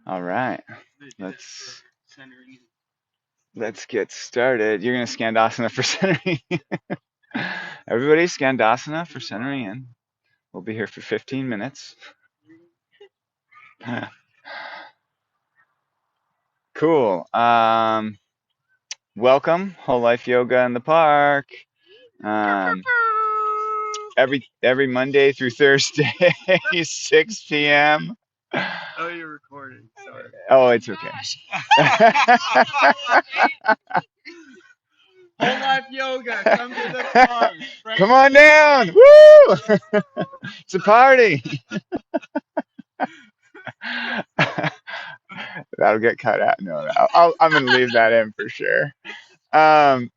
All right, let's get started. You're gonna Skandasana for centering. Everybody Skandasana for centering in. We'll be here for 15 minutes. Cool. Welcome, Whole Life Yoga in the Park. Um, every Monday through Thursday, 6 p.m. Oh, you're recording. Sorry. Oh, it's okay. Whole Life Yoga, come to the park. Come on down. Woo! It's a party. That'll get cut out. No, I'm going to leave that in for sure. Um,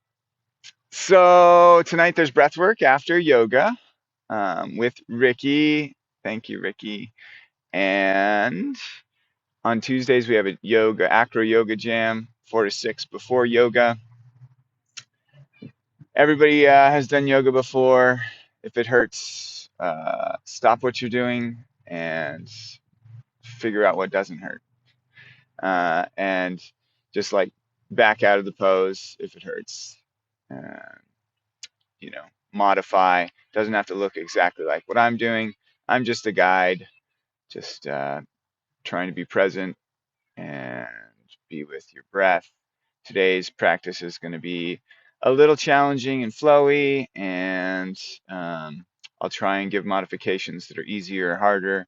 so tonight there's breath work after yoga with Ricky. Thank you, Ricky. And on Tuesdays we have a acro yoga jam, 4 to 6 before yoga. Everybody has done yoga before. If it hurts, stop what you're doing and figure out what doesn't hurt. And just like back out of the pose if it hurts. Uh, Modify. Doesn't have to look exactly like what I'm doing. I'm just a guide, just trying to be present and be with your breath. Today's practice is going to be a little challenging and flowy, and I'll try and give modifications that are easier or harder.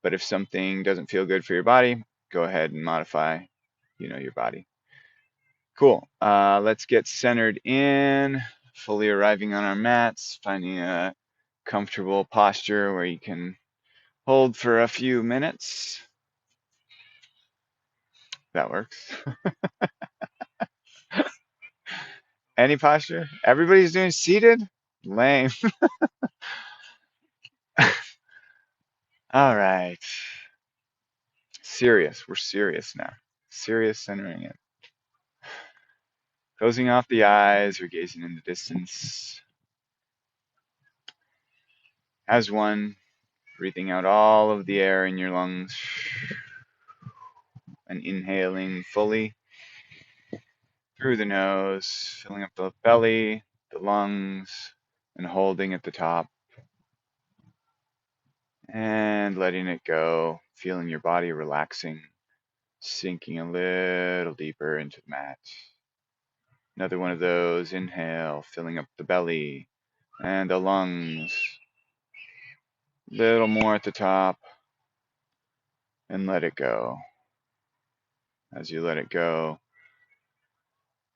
But if something doesn't feel good for your body, go ahead and modify, your body. Cool. Let's get centered in, fully arriving on our mats, finding a comfortable posture where you can hold for a few minutes. That works. Any posture? Everybody's doing seated? Lame. All right. Serious. We're serious now. Serious centering it. Closing off the eyes or gazing in the distance. As one, breathing out all of the air in your lungs and inhaling fully through the nose, filling up the belly, the lungs, and holding at the top. And letting it go, feeling your body relaxing, sinking a little deeper into the mat. Another one of those. Inhale, filling up the belly and the lungs. Little more at the top. And let it go. As you let it go,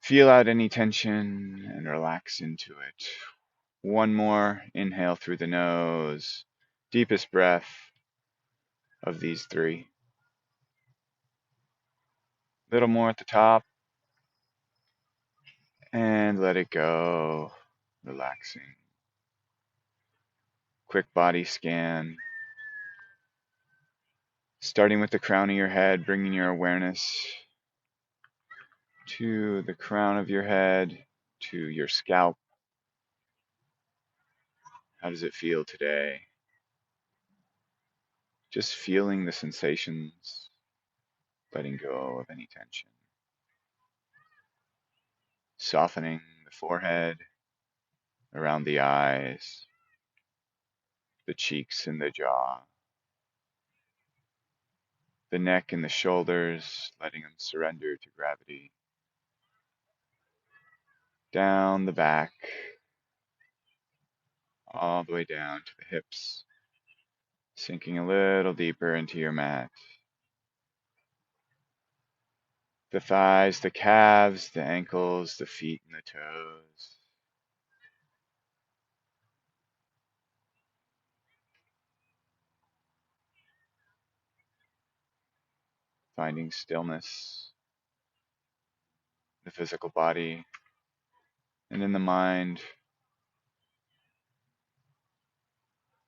feel out any tension and relax into it. One more. Inhale through the nose. Deepest breath of these three. Little more at the top. And let it go. Relaxing. Quick body scan. Starting with the crown of your head, bringing your awareness to the crown of your head, to your scalp. How does it feel today? Just feeling the sensations, letting go of any tension. Softening the forehead, around the eyes, the cheeks and the jaw, the neck and the shoulders, letting them surrender to gravity. Down the back, all the way down to the hips, sinking a little deeper into your mat. The thighs, the calves, the ankles, the feet and the toes. Finding stillness in the physical body and in the mind.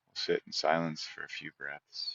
We'll sit in silence for a few breaths.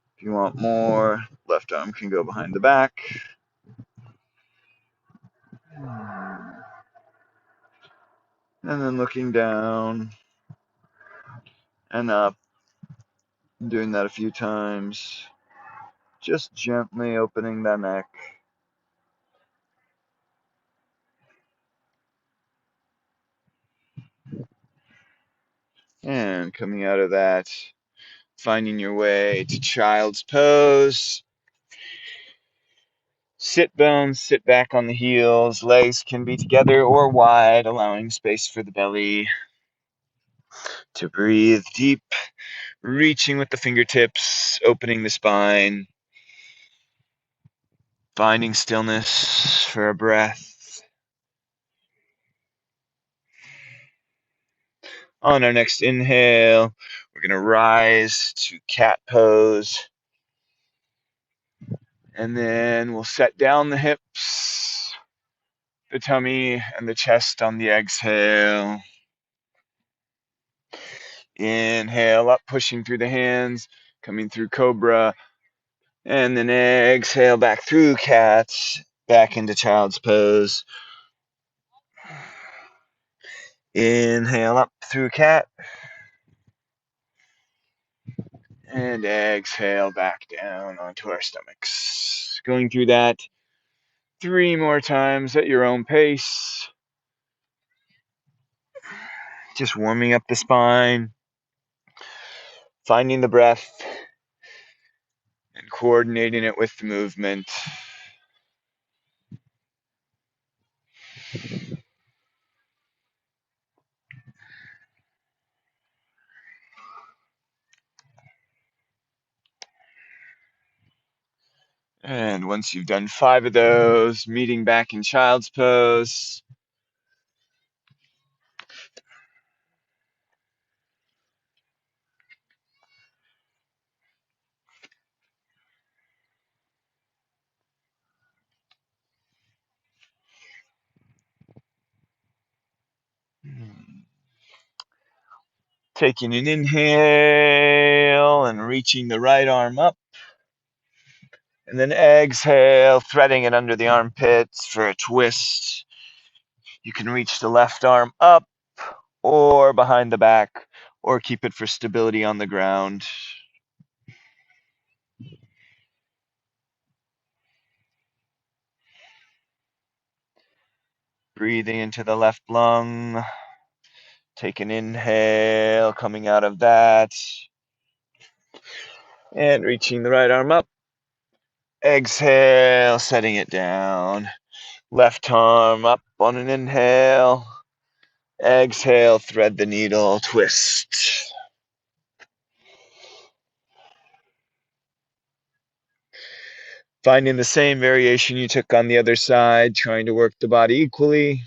If you want more, left arm can go behind the back. And then looking down and up, doing that a few times. Just gently opening the neck. And coming out of that, finding your way to child's pose. Sit bones, sit back on the heels. Legs can be together or wide, allowing space for the belly to breathe deep, reaching with the fingertips, opening the spine, finding stillness for a breath. On our next inhale, we're going to rise to cat pose. And then we'll set down the hips, the tummy, and the chest on the exhale. Inhale up, pushing through the hands, coming through cobra. And then exhale back through cat, back into child's pose. Inhale up through cat. And exhale back down onto our stomachs. Going through that 3 more times at your own pace. Just warming up the spine, finding the breath, and coordinating it with the movement. And once you've done 5 of those, meeting back in child's pose. Taking an inhale and reaching the right arm up. And then exhale, threading it under the armpits for a twist. You can reach the left arm up or behind the back, or keep it for stability on the ground. Breathing into the left lung. Take an inhale, coming out of that. And reaching the right arm up. Exhale, setting it down. Left arm up on an inhale. Exhale, thread the needle, twist. Finding the same variation you took on the other side, trying to work the body equally.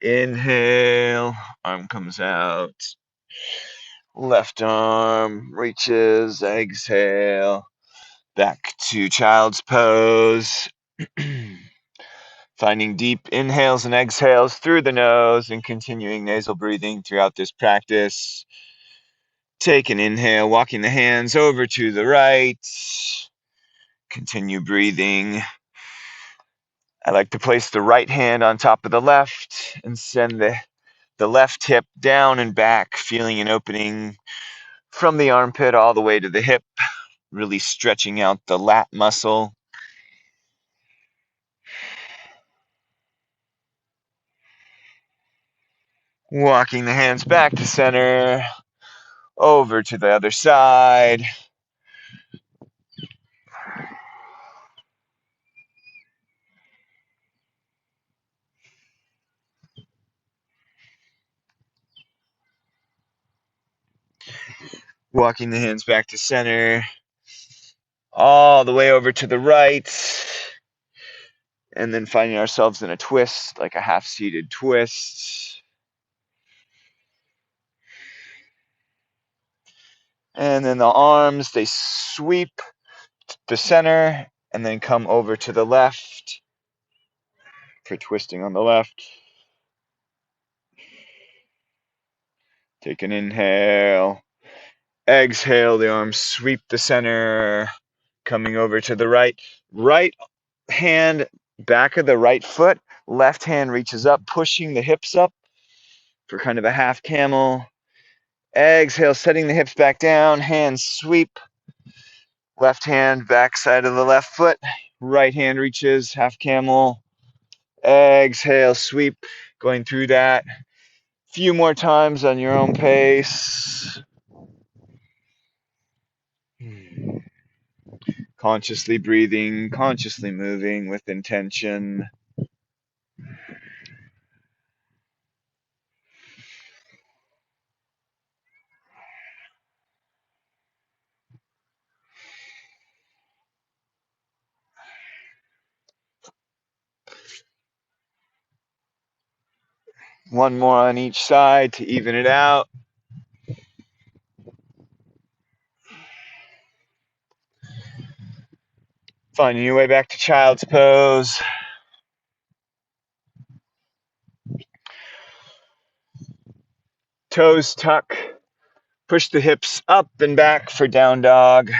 Inhale, arm comes out. Left arm reaches, exhale. Back to child's pose. Finding deep inhales and exhales through the nose and continuing nasal breathing throughout this practice. Take an inhale, walking the hands over to the right. Continue breathing. I like to place the right hand on top of the left and send the left hip down and back, feeling an opening from the armpit all the way to the hip, really stretching out the lat muscle. Walking the hands back to center, over to the other side. Walking the hands back to center, all the way over to the right. And then finding ourselves in a twist, like a half-seated twist. And then the arms, they sweep the center and then come over to the left for twisting on the left. Take an inhale. Exhale, the arms sweep the center, coming over to the right. Right hand, back of the right foot. Left hand reaches up, pushing the hips up for kind of a half camel. Exhale, setting the hips back down. Hands sweep. Left hand, back side of the left foot. Right hand reaches, half camel. Exhale, sweep. Going through that. Few more times on your own pace. Consciously breathing, consciously moving with intention. One more on each side to even it out. Finding your way back to child's pose. Toes tuck. Push the hips up and back for down dog.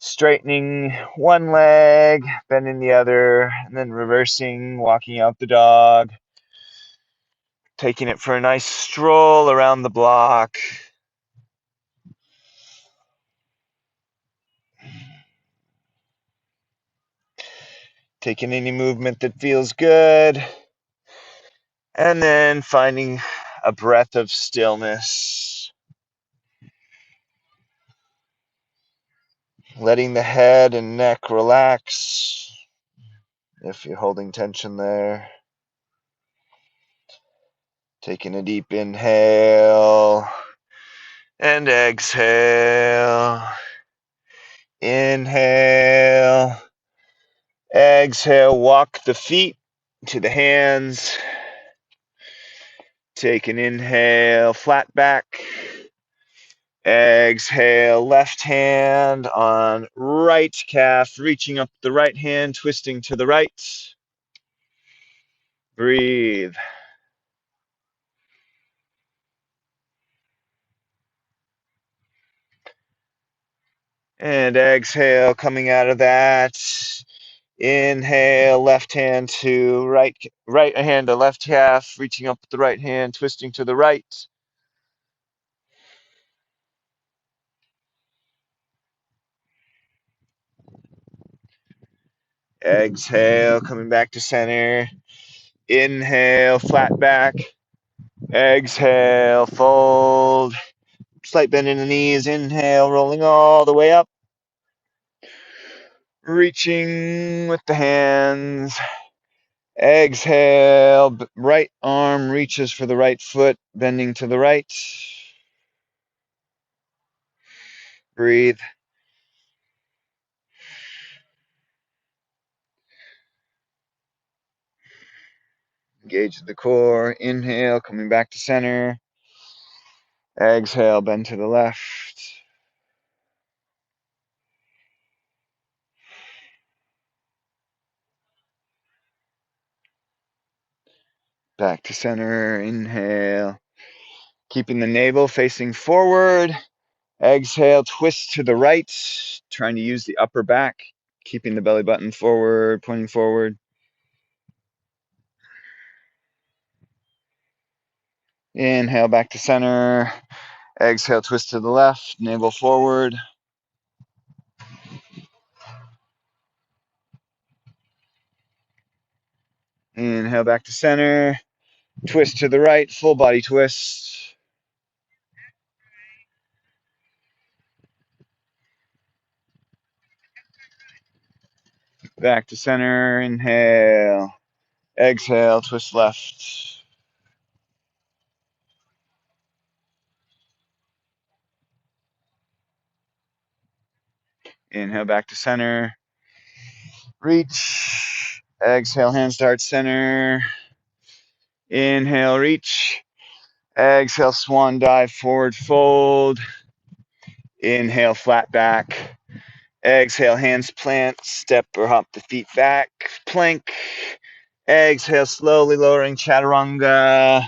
Straightening one leg, bending the other, and then reversing, walking out the dog. Taking it for a nice stroll around the block. Taking any movement that feels good. And then finding a breath of stillness. Letting the head and neck relax if you're holding tension there. Taking a deep inhale and exhale. Inhale. Exhale, walk the feet to the hands. Take an inhale, flat back. Exhale, left hand on right calf, reaching up the right hand, twisting to the right. Breathe. And exhale, coming out of that. Inhale, left hand to right hand to left calf, reaching up with the right hand, twisting to the right. Exhale, coming back to center. Inhale, flat back. Exhale, fold. Slight bend in the knees. Inhale, rolling all the way up. Reaching with the hands. Exhale, right arm reaches for the right foot, bending to the right. Breathe. Engage the core. Inhale, coming back to center. Exhale, bend to the left. Back to center. Inhale. Keeping the navel facing forward. Exhale, twist to the right. Trying to use the upper back. Keeping the belly button forward, pointing forward. Inhale, back to center. Exhale, twist to the left, navel forward. Inhale, back to center. Twist to the right, full body twist. Back to center, inhale. Exhale, twist left. Inhale, back to center. Reach. Exhale, hand start center. Inhale, reach. Exhale, swan dive, forward fold. Inhale, flat back. Exhale, hands plant, step or hop the feet back. Plank. Exhale, slowly lowering chaturanga.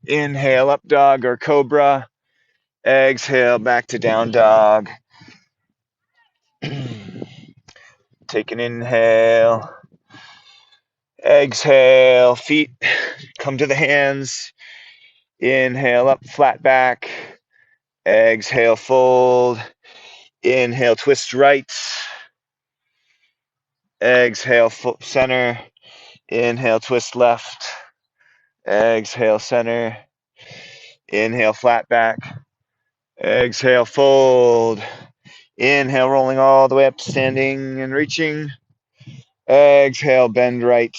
Inhale, up dog or cobra. Exhale, back to down dog. Take an inhale. Exhale, feet come to the hands. Inhale, up, flat back. Exhale, fold. Inhale, twist right. Exhale, center. Inhale, twist left. Exhale, center. Inhale, flat back. Exhale, fold. Inhale, rolling all the way up, standing and reaching. Exhale, bend right.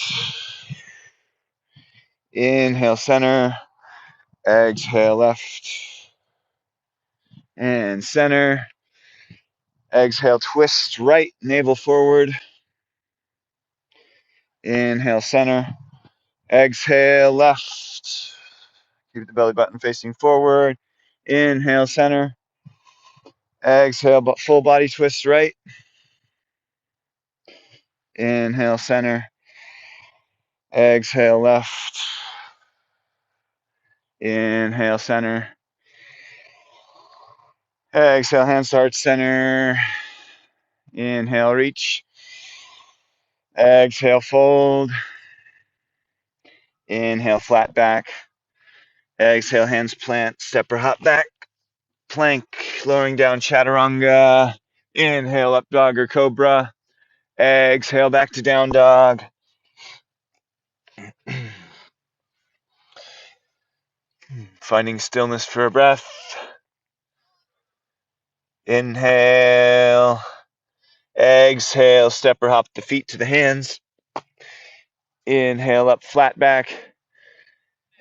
Inhale, center. Exhale, left. And center. Exhale, twist right, navel forward. Inhale, center. Exhale, left. Keep the belly button facing forward. Inhale, center. Exhale, full body twist right. Inhale, center. Exhale, left. Inhale, center. Exhale, hand start center. Inhale, reach. Exhale, fold. Inhale, flat back. Exhale, hands plant, step or hop back. Plank, lowering down chaturanga. Inhale, up dog or cobra. Exhale, back to down dog. Finding stillness for a breath. Inhale. Exhale, step or hop the feet to the hands. Inhale, up, flat back.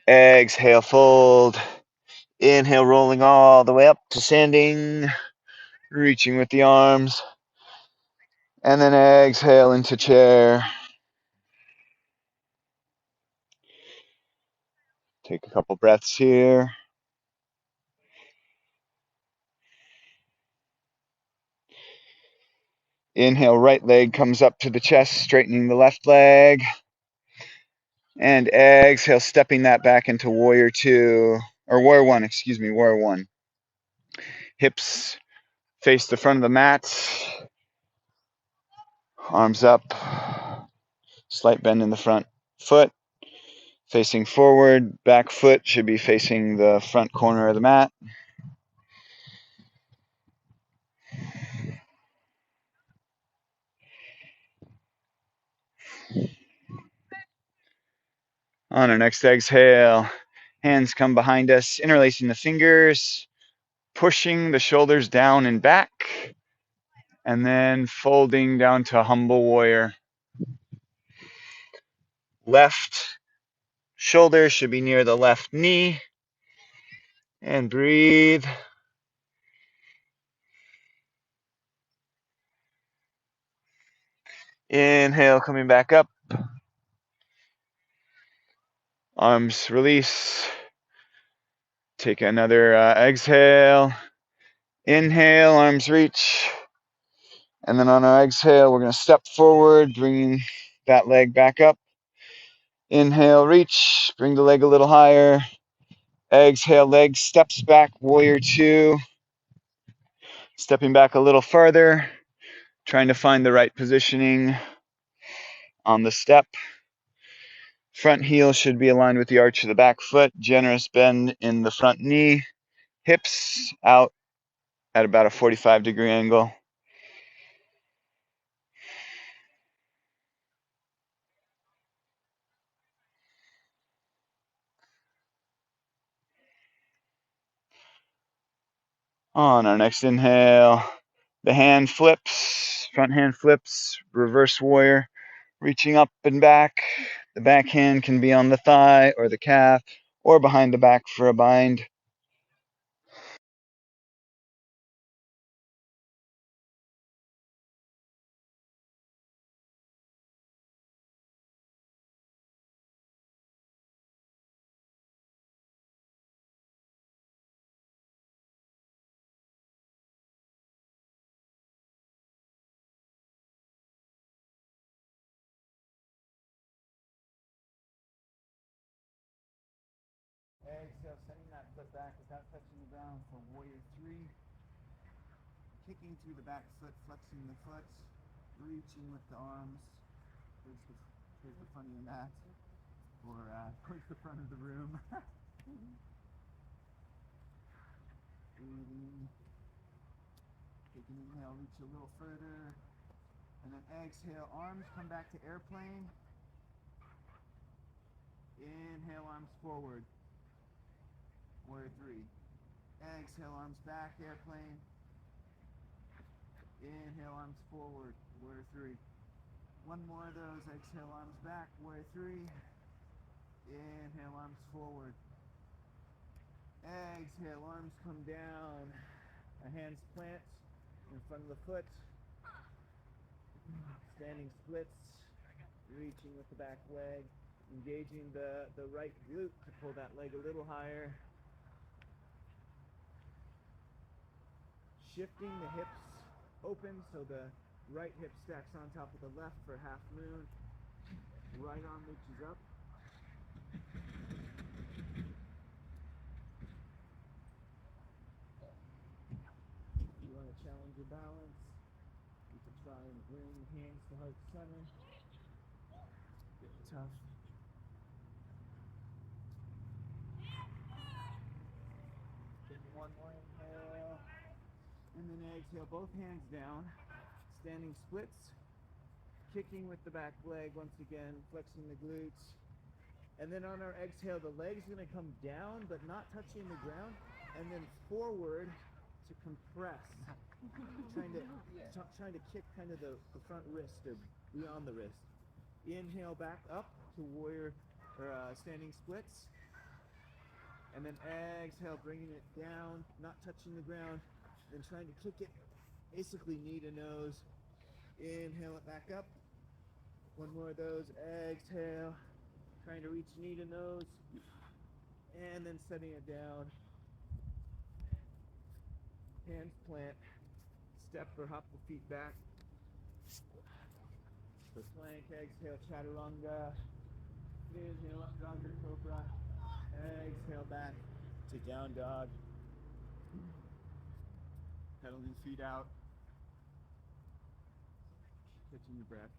Exhale, fold. Inhale, rolling all the way up to standing. Reaching with the arms. And then exhale into chair. Take a couple breaths here. Inhale, right leg comes up to the chest, straightening the left leg. And exhale, stepping that back into warrior two, or warrior one, excuse me, warrior one. Hips face the front of the mat. Arms up. Slight bend in the front foot. Facing forward, back foot should be facing the front corner of the mat. On our next exhale, hands come behind us, interlacing the fingers, pushing the shoulders down and back, and then folding down to humble warrior. Left shoulder should be near the left knee. And breathe. Inhale, coming back up. Arms release. Take another exhale. Inhale, arms reach. And then on our exhale, we're going to step forward, bringing that leg back up. Inhale, reach. Bring the leg a little higher. Exhale, leg steps back, warrior two. Stepping back a little farther. Trying to find the right positioning on the step. Front heel should be aligned with the arch of the back foot. Generous bend in the front knee. Hips out at about a 45-degree angle. On our next inhale, the hand flips, front hand flips, reverse warrior, reaching up and back. The back hand can be on the thigh or the calf or behind the back for a bind. foot back without touching the ground for warrior three. Kicking through the back foot, flexing the foot, reaching with the arms towards the front of your mat, or towards the front of the room. Breathing. Take an inhale, reach a little further, and then exhale, arms come back to airplane. Inhale, arms forward, warrior three. Exhale, arms back, airplane. Inhale, arms forward, warrior three. One more of those, exhale, arms back, warrior three. Inhale, arms forward. Exhale, arms come down. Hands plant in front of the foot. Standing splits, reaching with the back leg, engaging the right glute to pull that leg a little higher. Shifting the hips open so the right hip stacks on top of the left for half moon. Right arm reaches up. You want to challenge your balance. You can try and bring hands to heart center. Bit tough. Take one more inhale. And then exhale, both hands down. Standing splits. Kicking with the back leg once again, flexing the glutes. And then on our exhale, the leg's gonna come down, but not touching the ground. And then forward to compress. trying to kick kind of the front wrist or beyond the wrist. Inhale back up to warrior or standing splits. And then exhale, bringing it down, not touching the ground. Then trying to kick it, basically knee to nose. Inhale it back up. One more of those. Exhale. Trying to reach knee to nose. And then setting it down. Hands plant. Step or hop the feet back. So plank, exhale, chaturanga. Inhale up, dogger cobra. Exhale back to down dog. Pedaling feet out. Catching your breath.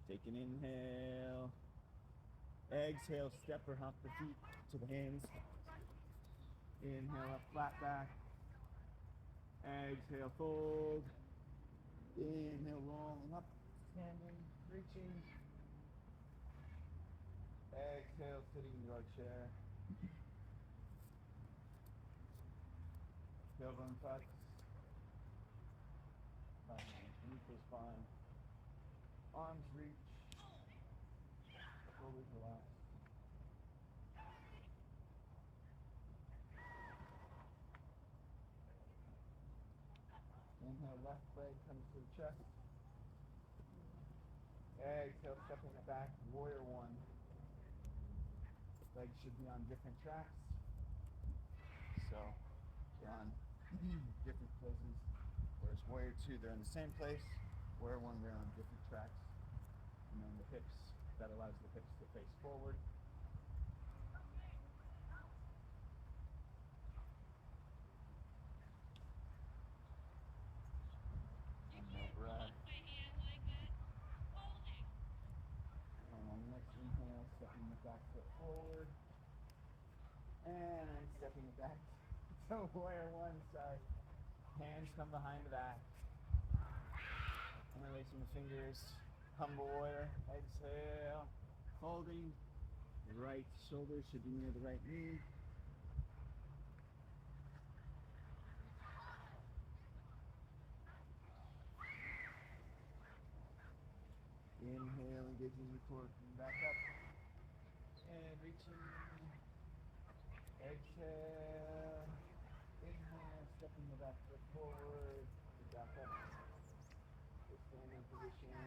Take an inhale. Exhale, step or hop the feet to the hands. Inhale up, flat back. Exhale, fold. Inhale, rolling up, standing, reaching. Exhale, sitting in your chair. Tailbone touch. Knee is fine. Arms reach. Shoulders relax. Inhale, left leg comes to the chest. Exhale, stepping it back, warrior one. Legs should be on different tracks. So they're on different places. Whereas warrior two, they're in the same place. Warrior one, they're on different tracks. And then the hips, that allows the hips to face forward. One more breath. And on the next inhale, stepping the back foot forward. And then stepping it back. So warrior one side. Hands come behind the back. Interlacing the fingers. Humble warrior. Exhale. Folding. Right shoulder should be near the right knee. Inhale, engaging the core, coming back up. And reaching. Exhale. Inhale, stepping the back foot forward. Back up. Standing position.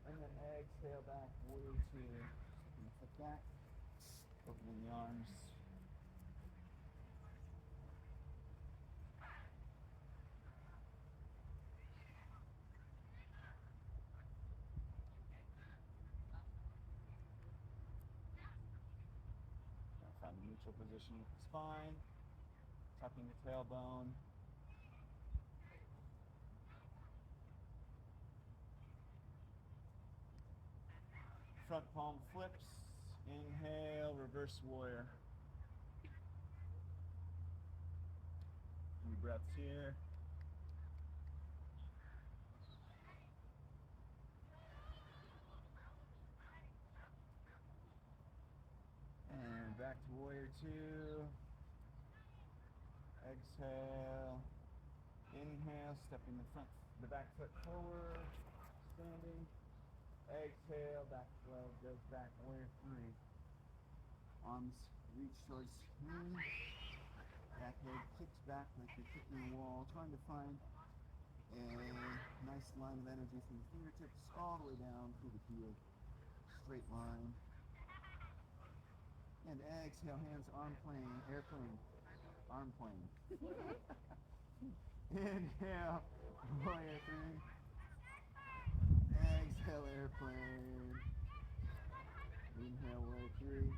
And then exhale back, warrior two. Stepping the foot back. Opening the arms. neutral position with the spine, tucking the tailbone. Front palm flips. Inhale, reverse warrior. Few breaths here. And back to warrior two. Exhale. Inhale, stepping the back foot forward, standing. Exhale, back leg goes back, warrior three. Arms reach towards knee. Back leg kicks back like you're kicking a wall, trying to find a nice line of energy from the fingertips all the way down through the heel. Straight line. And exhale, hands arm plane, airplane, arm plane. Inhale, warrior three. Exhale, airplane. Inhale, warrior three.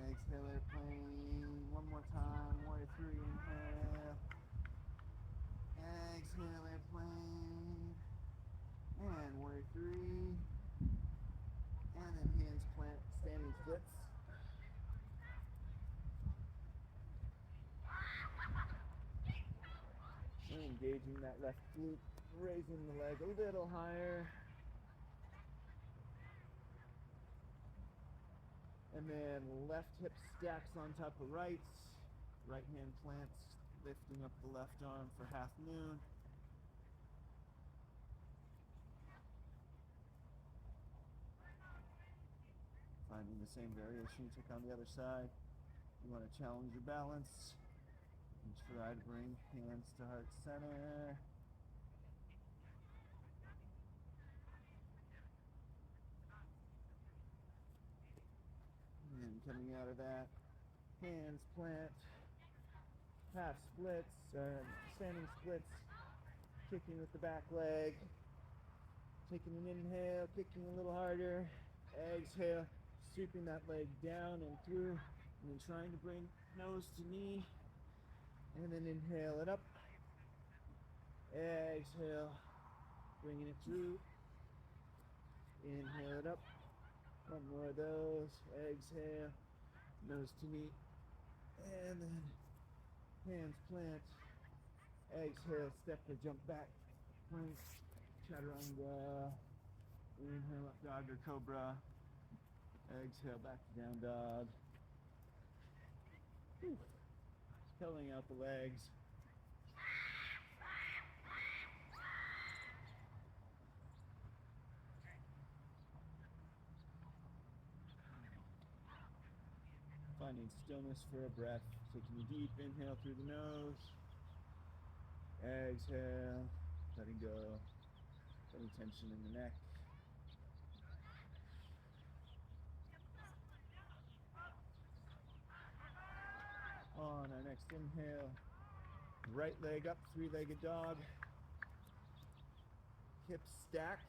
Exhale, airplane. One more time, warrior three, inhale. Exhale, airplane. And warrior three. And then hands plant, standing splits. And engaging that left glute, raising the leg a little higher. And then left hip stacks on top of right. Right hand plants, lifting up the left arm for half moon. Finding the same variation you took on the other side. You want to challenge your balance and try to bring hands to heart center. And coming out of that, hands plant, half splits, standing splits, kicking with the back leg, taking an inhale, kicking a little harder, exhale, sweeping that leg down and through, and then trying to bring nose to knee, and then inhale it up, exhale, bringing it through, inhale it up, one more of those, exhale, nose to knee, and then hands plant, exhale, step or jump back, plank, chaturanga, inhale up dog or cobra, exhale back to down dog. Whew. Pulling out the legs. Finding stillness for a breath. Taking a deep inhale through the nose. Exhale. Letting go. Any tension in the neck. On our next inhale, right leg up, three-legged dog. Hips stack.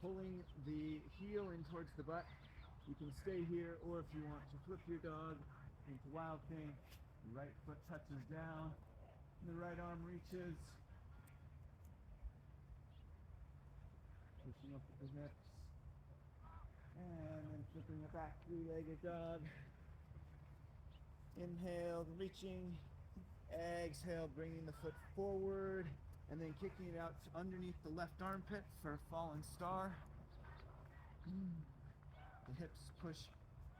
Pulling the heel in towards the butt. You can stay here, or if you want to flip your dog into wild thing, the right foot touches down, and the right arm reaches. Pushing up with the hips. And then flipping it back, three-legged dog. Inhale, reaching. Exhale, bringing the foot forward, and then kicking it out underneath the left armpit for a falling star. The hips push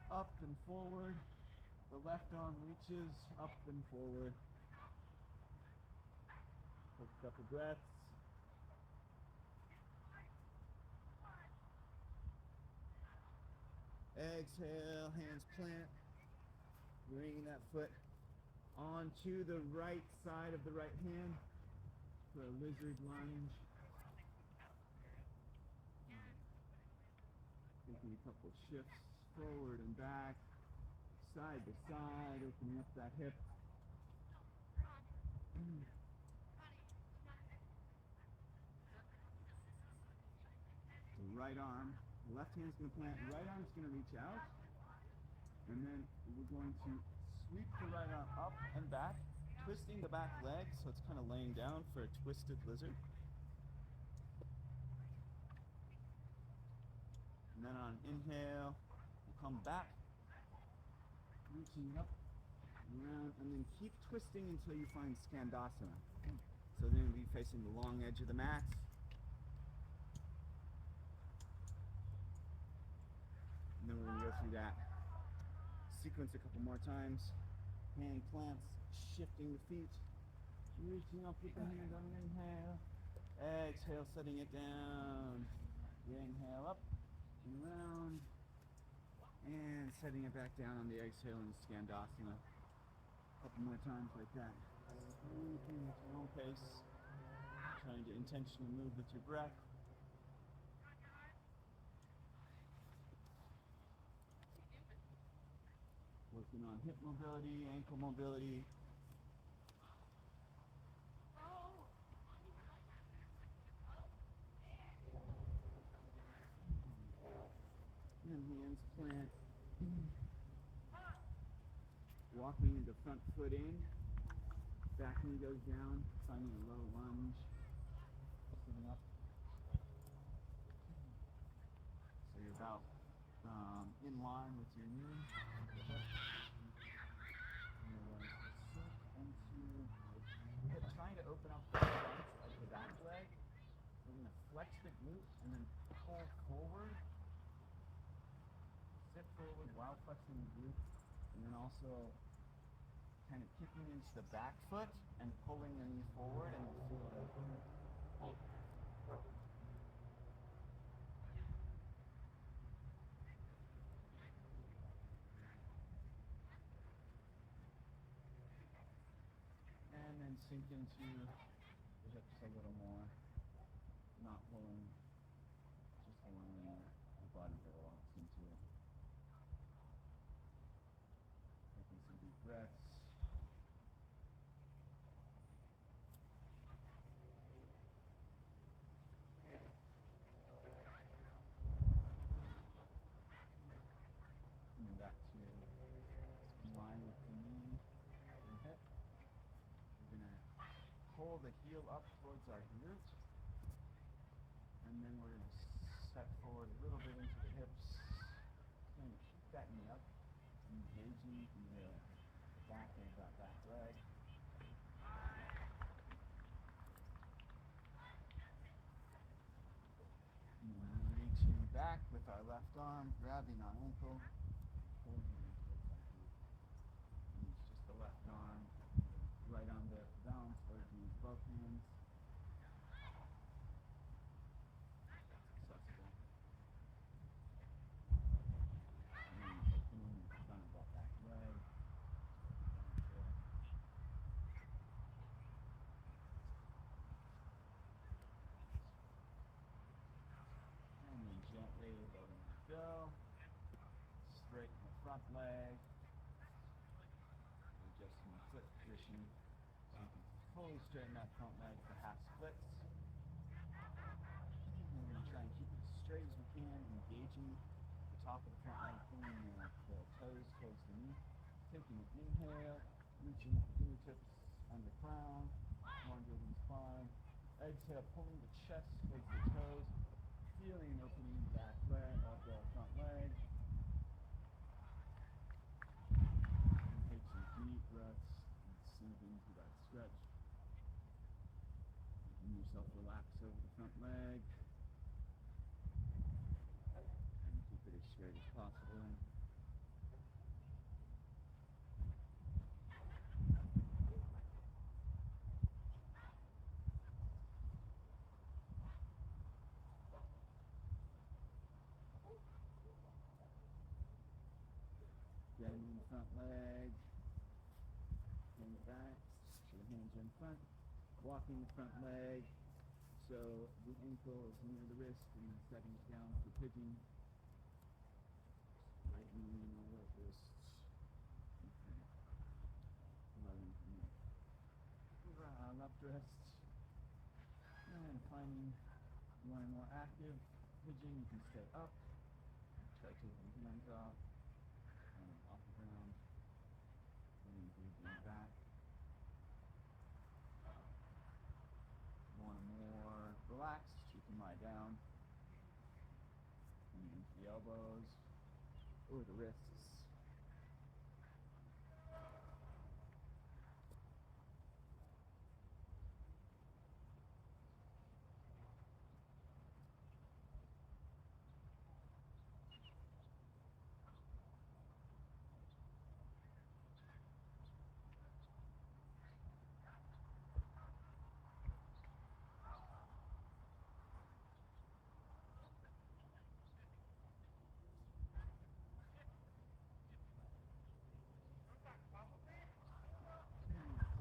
up and forward. The left arm reaches up and forward. Take a couple breaths. Exhale, hands plant. Bringing that foot onto the right side of the right hand for a lizard lunge. Taking a couple shifts forward and back, side to side, opening up that hip. The right arm Left hand's going to plant, right arm's going to reach out, and then we're going to sweep the right arm up and back, twisting the back leg so it's kind of laying down for a twisted lizard. And then on inhale, we'll come back, reaching up, around, and then keep twisting until you find Skandasana. So then we'll be facing the long edge of the mat. And then we're going to go through that sequence a couple more times. Hand plants, shifting the feet, reaching up with the hand on an inhale. Exhale, setting it down. Inhale up and around. And setting it back down on the exhale in Skandasana. A couple more times like that. Moving at your own pace. Trying to intentionally move with your breath. Working on hip mobility, ankle mobility. And hands plant. Walking the front foot in. Back knee goes down, finding a low lunge. Sitting up. So you're about in line with your knee. And trying to open up the front of the back leg. We're going to flex the glute and then pull forward. Sit forward while flexing the glute. And then also kind of kicking into the back foot and pulling the knee forward and feel it open. And then sink into the hips a little more. Not pulling, just allowing the body to relax into it. Taking some deep breaths. Coming back to in line with the knee and hip. We're going to pull the heel up towards our glute. And then we're going to step forward a little bit into the hips. Kind of keep that knee up, engaging in the back of that back leg. And then reaching back with our left arm, grabbing our ankle, holding it towards our glute. And it's just the left arm, right arm there for balance, or use both hands. Gently letting it go. Straighten the front leg. Adjusting the foot position so you can fully straighten that front leg for half splits. And we're going to try and keep it as straight as we can, engaging the top of the front leg, pulling the toes towards the knee. Taking an inhale, reaching the fingertips on the crown, longer than the spine. Exhale, pulling the chest towards the toes. Feeling an opening back leg of the front leg. And take some deep breaths and sink into that stretch. Letting yourself relax over the front leg. And keep it as straight as possible. Bending the front leg, hand back, so the hands are in front, walking the front leg, so the ankle is near the wrist and then setting it down for pigeon, straightening the right wrist, left wrist, and finding you want a more active pigeon, you can stay up, Try taking the hands off and off the ground. And then breathing back. One more. Relax. You can lie down. And into the elbows or the wrists.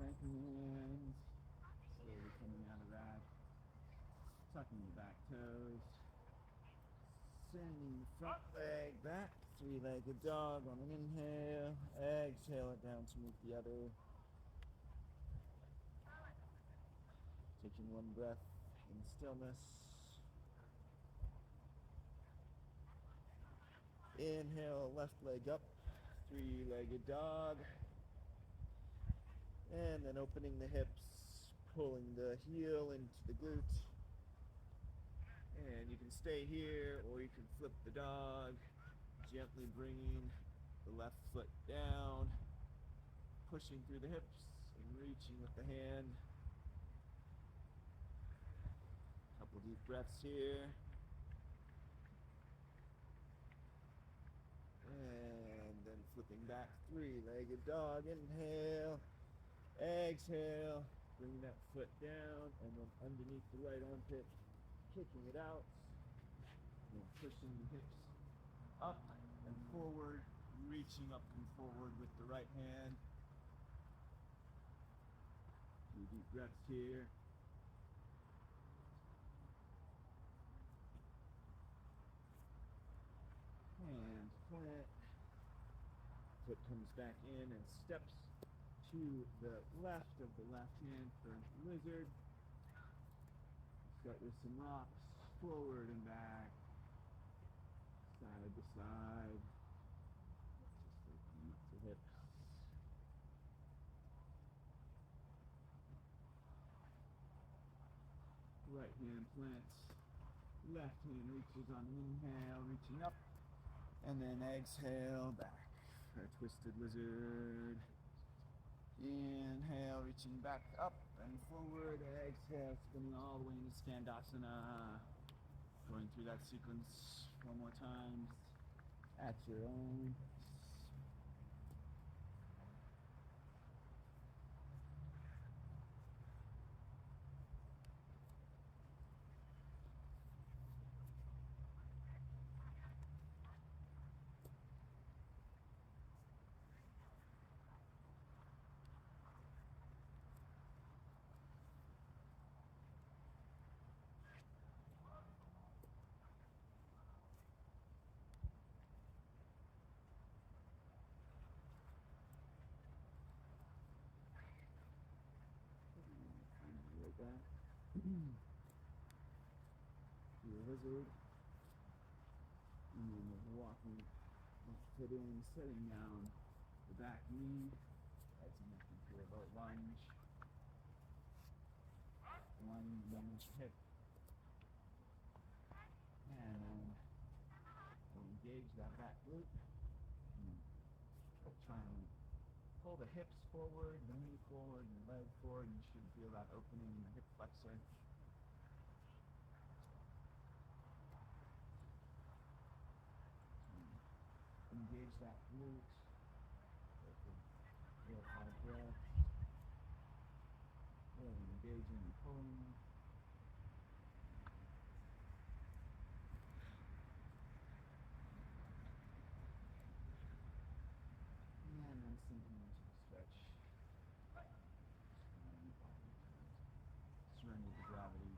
Planting hands, slowly coming out of that, tucking the back toes, sending the front leg back, three-legged dog on an inhale, exhale it down to meet the other, taking one breath in stillness, inhale, left leg up, three-legged dog, and then opening the hips, pulling the heel into the glute. And you can stay here or you can flip the dog, gently bringing the left foot down, pushing through the hips and reaching with the hand. Couple deep breaths here. And then flipping back, three-legged dog, inhale. Exhale, bring that foot down and then underneath the right armpit, kicking it out, and pushing the hips up and forward, reaching up and forward with the right hand. Two deep breaths here. Hands plant, foot comes back in and steps to the left of the left hand for lizard. Start with some rocks, forward and back, side to side, just like the hips. Right hand plants, left hand reaches on an inhale, reaching up, and then exhale back for a twisted lizard. Inhale, reaching back up and forward. Exhale, spinning all the way into Skandasana. Going through that sequence one more time at your own. Back. Your lizard. And then walking, foot in, setting down the back knee. That's enough into a low lunge. Lunge, lunge, hip. And engage that back glute. And try and pull the hips forward, the knee forward, and the leg forward. You should feel that opening in the hip flexor. Engage that glute. Real hard breath. Really engaging and pulling. And then sinking into the stretch. Surrender to gravity.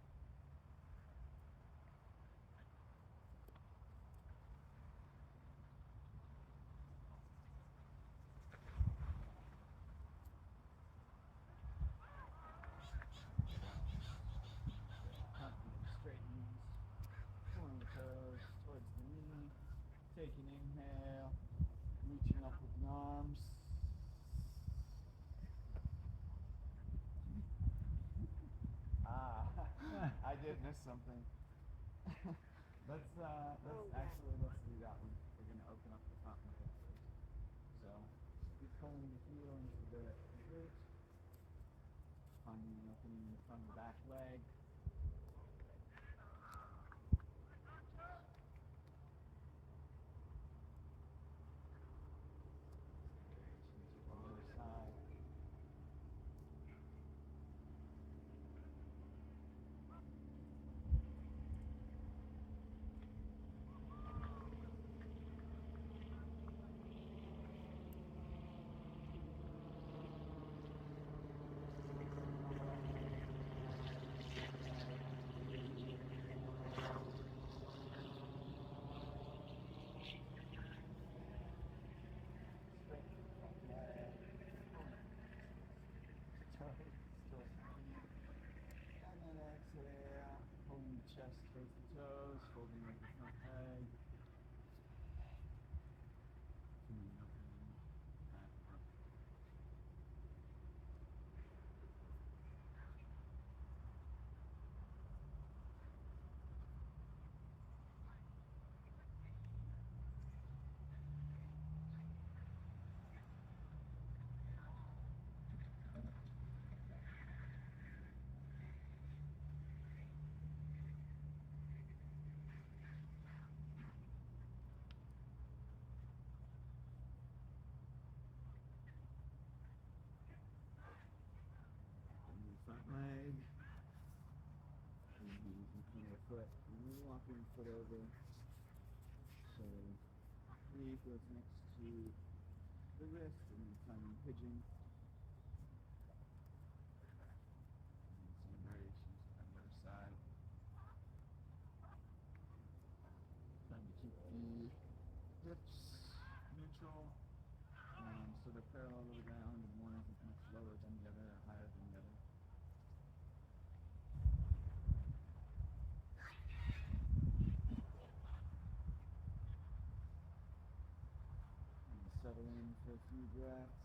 Take an inhale, reaching up with the arms. I did miss something. let's do that one. We're gonna open up the front leg first. So keep pulling the heel into the glute, finding an opening in the front of the back leg. And then exhale, holding the chest towards the toes, folding with the front leg. Front leg, and using front of the foot, and then walking the foot over. So knee goes next to the wrist, and then finding pigeon. And some variations on the other side. Trying to keep the hips neutral, so they're parallel to the ground, and one isn't much lower than the other, or higher than the other. Settle in for a few breaths.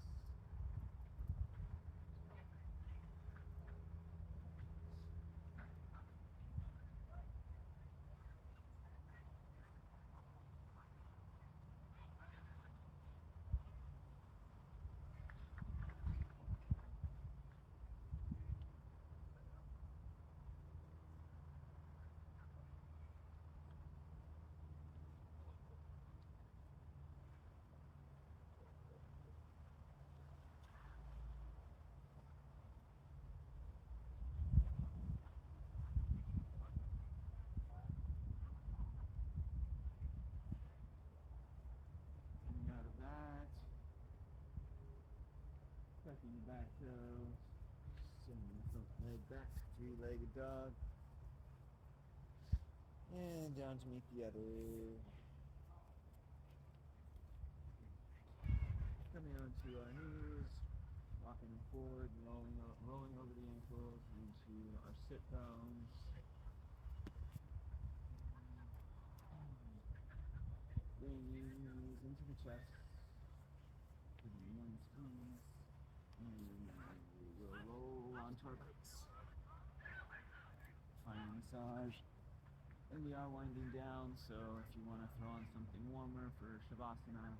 Coming out of that, tucking the back toes, sending the front leg back, three-legged dog, and down to meet the other. Coming onto our knees, walking forward, rolling over the ankles into our sit bones. Bringing your knees into the chest, giving one squeeze, and we will roll onto our backs. Final massage. And we are winding down, so if you want to throw on something warmer for Shavasana,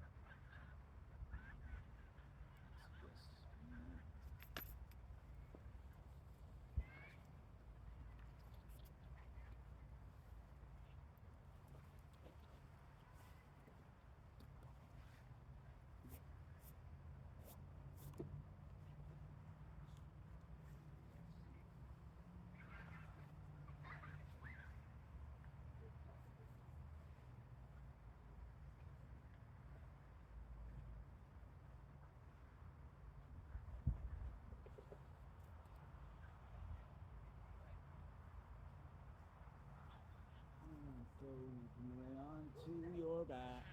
slowly making your way onto your back,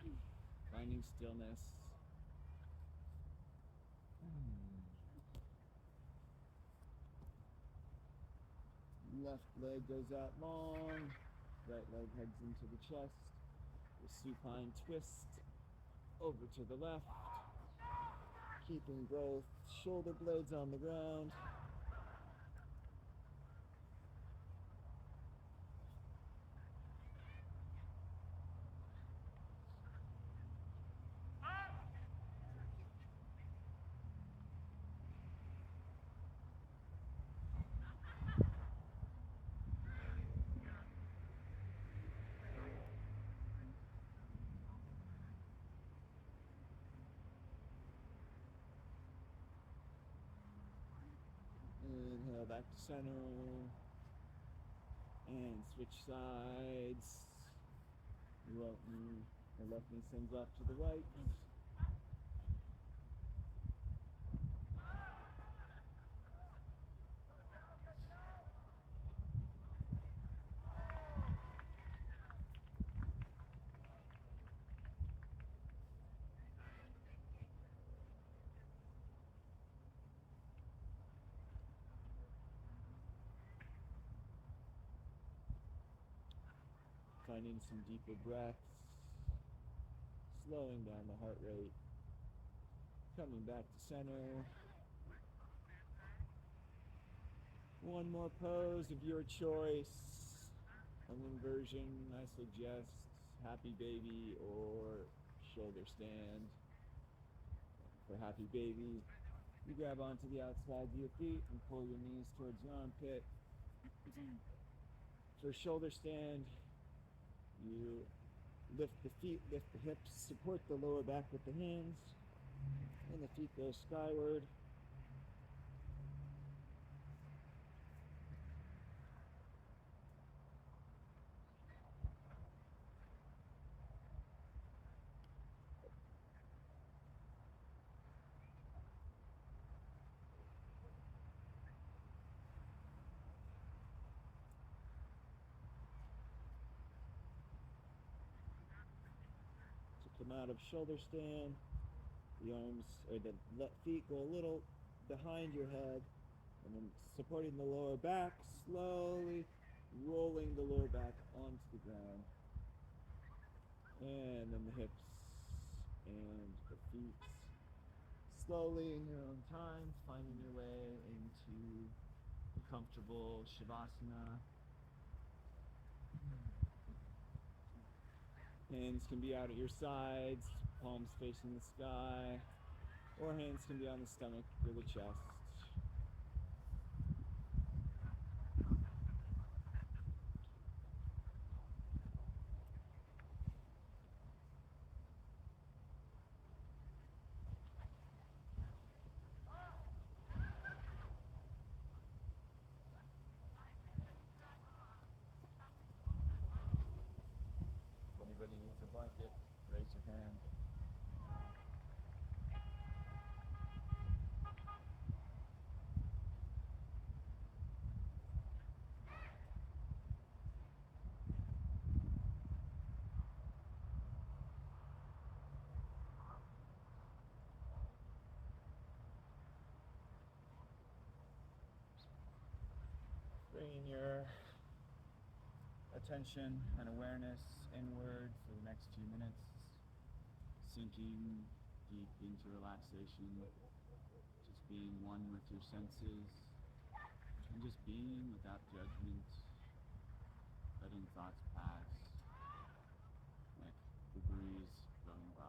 finding stillness. Left leg goes out long, right leg heads into the chest, The supine twist over to the left, keeping both shoulder blades on the ground. Inhale back to center. And switch sides. The left knee sends off to the right. Finding some deeper breaths, slowing down the heart rate, coming back to center. One more pose of your choice. An inversion, I suggest happy baby or shoulder stand. For happy baby, you grab onto the outside of your feet and pull your knees towards your armpit. For shoulder stand, you lift the feet, lift the hips, support the lower back with the hands, and the feet go skyward. To come out of shoulder stand, the arms or the feet go a little behind your head, and then supporting the lower back, slowly rolling the lower back onto the ground. And then the hips and the feet. Slowly in your own time, finding your way into a comfortable Shavasana. Hands can be out at your sides, palms facing the sky, or hands can be on the stomach or the chest. Anybody needs a blanket, raise your hand. Bringing your attention and awareness inward for the next few minutes, sinking deep into relaxation, just being one with your senses, and just being without judgment, letting thoughts pass like the breeze going by.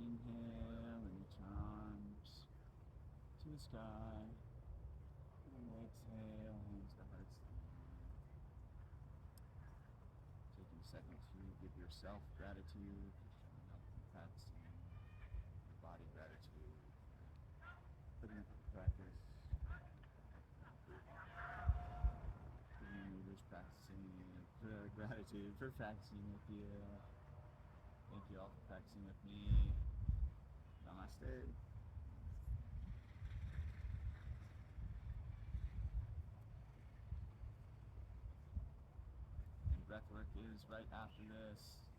Inhale and reach arms to the sky. And exhale, hands to heart center. Taking a second to give yourself gratitude for showing up and practicing, your body gratitude for putting up with the practice, giving your neighbors practicing, gratitude for practicing with you. Thank you all for practicing with me. Namaste. And breathwork is right after this.